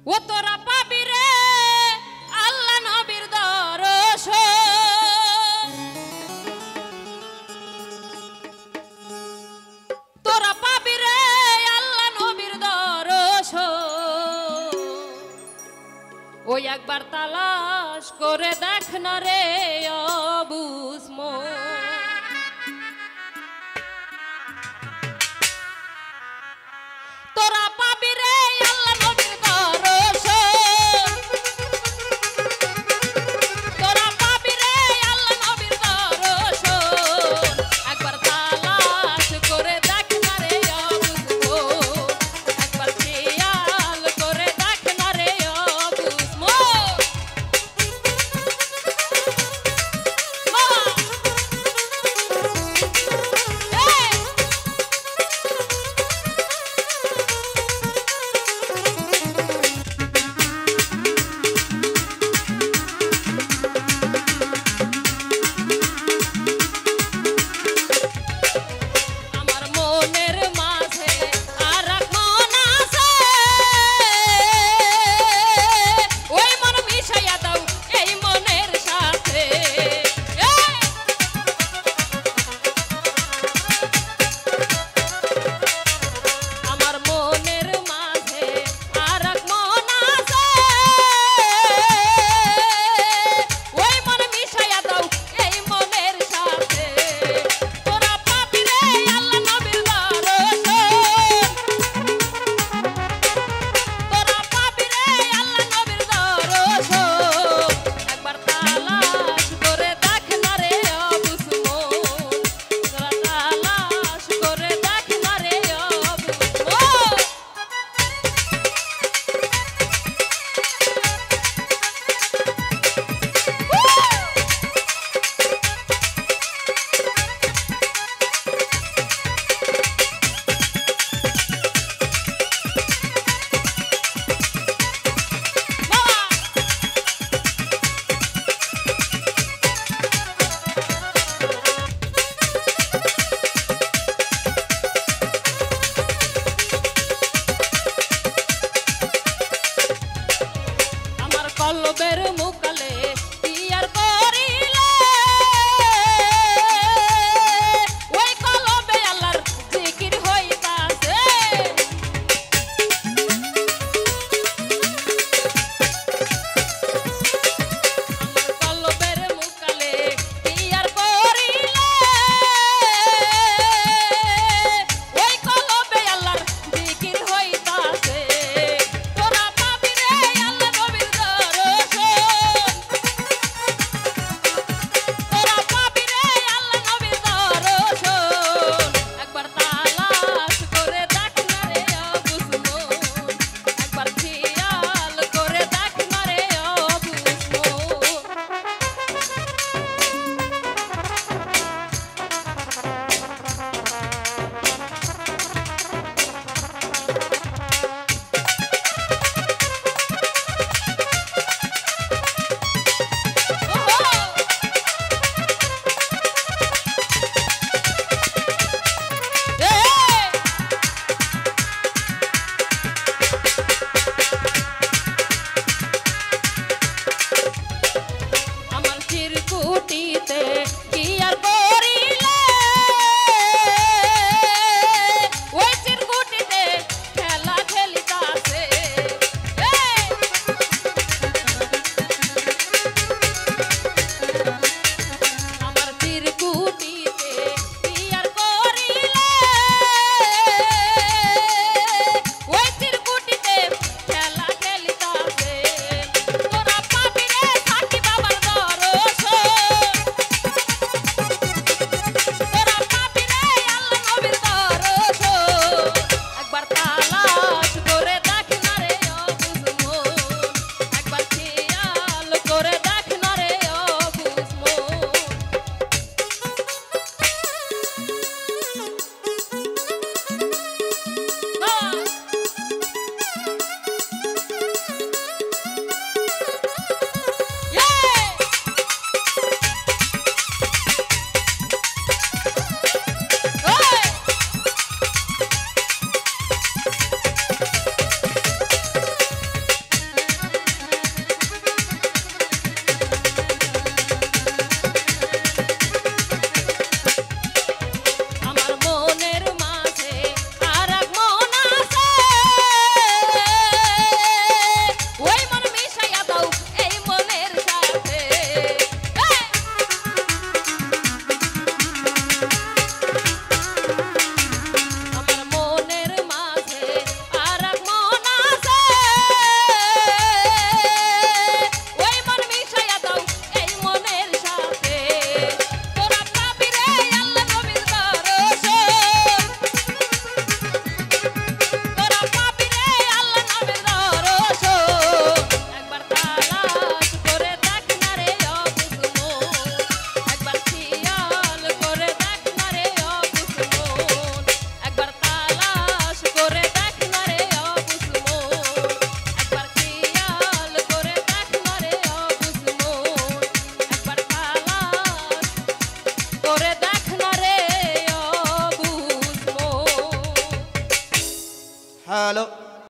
ও তোরা পাবি রে আল্লাহ নবীর দর্শন, তোরা পাবি রে আল্লাহ নবীর দর্শন। ওই একবার তালাশ করে দেখ না রে অবুঝ মন, তোরা পাবি রে আল্লাহ নবীর দর্শন, তোরা পাবি রে আল্লাহ নবীর দর্শন। একবার তালাশ করে দেখ না রে অবুঝ মন, একবার খেয়াল করে দেখ না রে অবুঝ মন। কলবের মুকালে তিয়ার করিলে ওই কলবে আল্লাহর জিকির হইতাছে, কলবের মুকালে তিয়ার করিলে ওই কলবে আল্লাহর জিকির হইতাছে। তোরা পাবি রে আল্লাহ নবীর দর্শন, হ্যালো